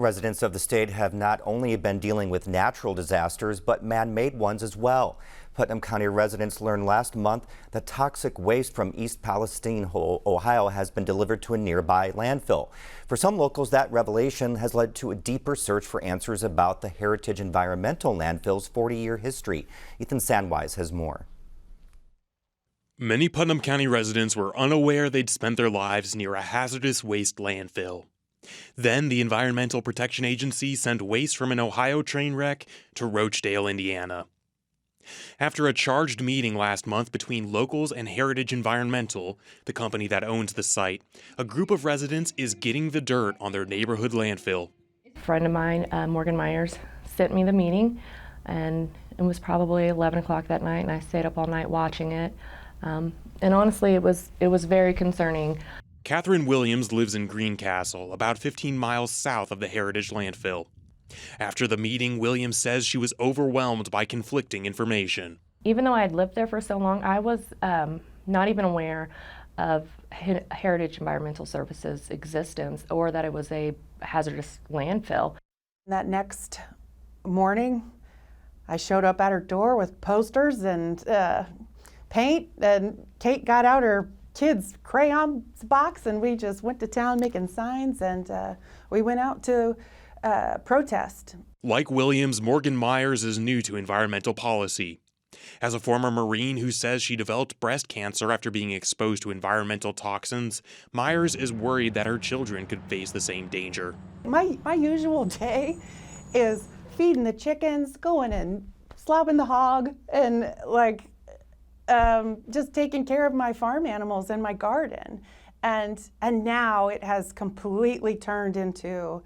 Residents of the state have not only been dealing with natural disasters, but man-made ones as well. Putnam County residents learned last month that toxic waste from East Palestine, Ohio, has been delivered to a nearby landfill. For some locals, that revelation has led to a deeper search for answers about the Heritage Environmental landfill's 40-year history. Ethan Sandwise has more. Many Putnam County residents were unaware they'd spent their lives near a hazardous waste landfill. Then the Environmental Protection Agency sent waste from an Ohio train wreck to Roachdale, Indiana. After a charged meeting last month between locals and Heritage Environmental, the company that owns the site, a group of residents is getting the dirt on their neighborhood landfill. A friend of mine, Morgan Myers, sent me the meeting, and it was probably 11 o'clock that night, and I stayed up all night watching it. And honestly, it was very concerning. Kathryne Williams lives in Greencastle, about 15 miles south of the Heritage landfill. After the meeting, Williams says she was overwhelmed by conflicting information. Even though I had lived there for so long, I was not even aware of Heritage Environmental Services' existence or that it was a hazardous landfill. That next morning, I showed up at her door with posters and paint, and Kate got out her kids' crayon box, and we just went to town making signs, and we went out to protest. Like Williams, Morgan Myers is new to environmental policy. As a former Marine who says she developed breast cancer after being exposed to environmental toxins, Myers is worried that her children could face the same danger. My usual day is feeding the chickens, going and slobbing the hog, and just taking care of my farm animals and my garden. And now it has completely turned into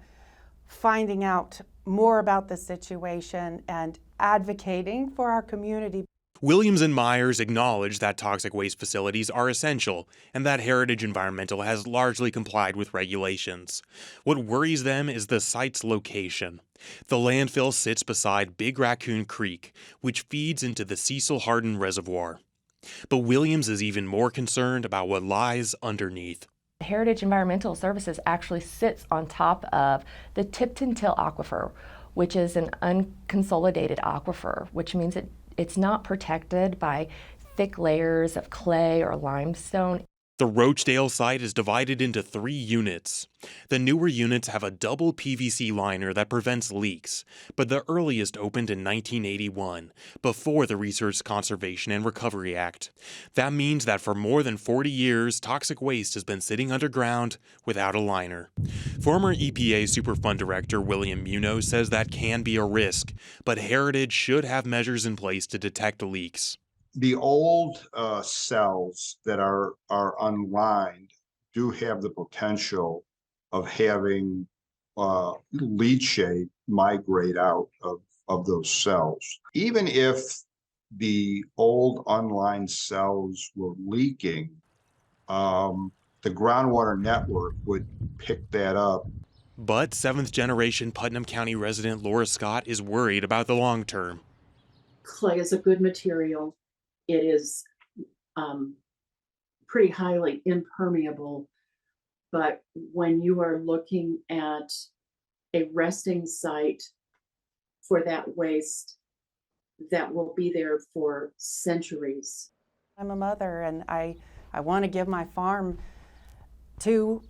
finding out more about the situation and advocating for our community. Williams and Myers acknowledge that toxic waste facilities are essential and that Heritage Environmental has largely complied with regulations. What worries them is the site's location. The landfill sits beside Big Raccoon Creek, which feeds into the Cecil Hardin Reservoir. But Williams is even more concerned about what lies underneath. Heritage Environmental Services actually sits on top of the Tipton Till Aquifer, which is an unconsolidated aquifer, which means it's not protected by thick layers of clay or limestone. The Roachdale site is divided into 3 units. The newer units have a double PVC liner that prevents leaks, but the earliest opened in 1981, before the Resource Conservation and Recovery Act. That means that for more than 40 years, toxic waste has been sitting underground without a liner. Former EPA Superfund Director William Munoz says that can be a risk, but Heritage should have measures in place to detect leaks. The old cells that are unlined do have the potential of having leachate migrate out of those cells. Even if the old unlined cells were leaking, the groundwater network would pick that up. But 7th-generation Putnam County resident Laura Scott is worried about the long term. Clay is a good material. It is pretty highly impermeable, but when you are looking at a resting site for that waste that will be there for centuries. I'm a mother, and I want to give my farm to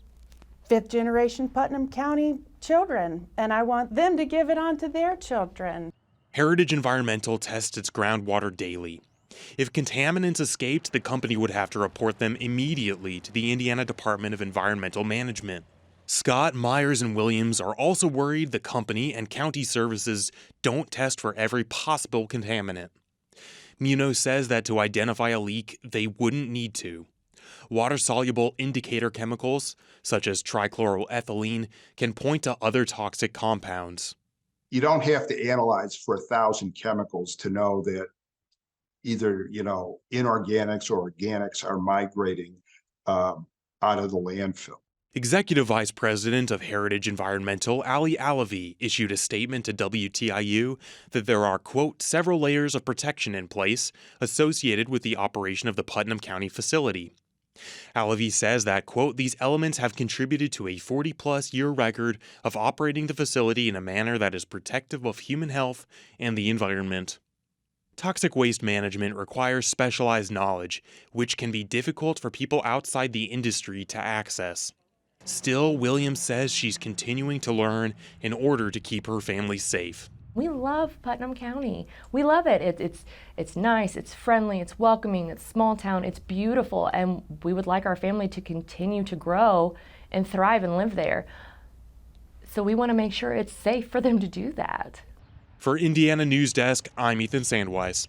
5th-generation Putnam County children, and I want them to give it on to their children. Heritage Environmental tests its groundwater daily. If contaminants escaped, the company would have to report them immediately to the Indiana Department of Environmental Management. Scott, Myers, and Williams are also worried the company and county services don't test for every possible contaminant. Munoz says that to identify a leak, they wouldn't need to. Water-soluble indicator chemicals, such as trichloroethylene, can point to other toxic compounds. You don't have to analyze for 1,000 chemicals to know that either, inorganics or organics are migrating out of the landfill. Executive Vice President of Heritage Environmental, Ali Alavi, issued a statement to WTIU that there are, quote, several layers of protection in place associated with the operation of the Putnam County facility. Alavi says that, quote, these elements have contributed to a 40-plus year record of operating the facility in a manner that is protective of human health and the environment. Toxic waste management requires specialized knowledge, which can be difficult for people outside the industry to access. Still, Williams says she's continuing to learn in order to keep her family safe. We love Putnam County. We love it. It's nice, it's friendly, it's welcoming, it's small town, it's beautiful, and we would like our family to continue to grow and thrive and live there. So we want to make sure it's safe for them to do that. For Indiana News Desk, I'm Ethan Sandweiss.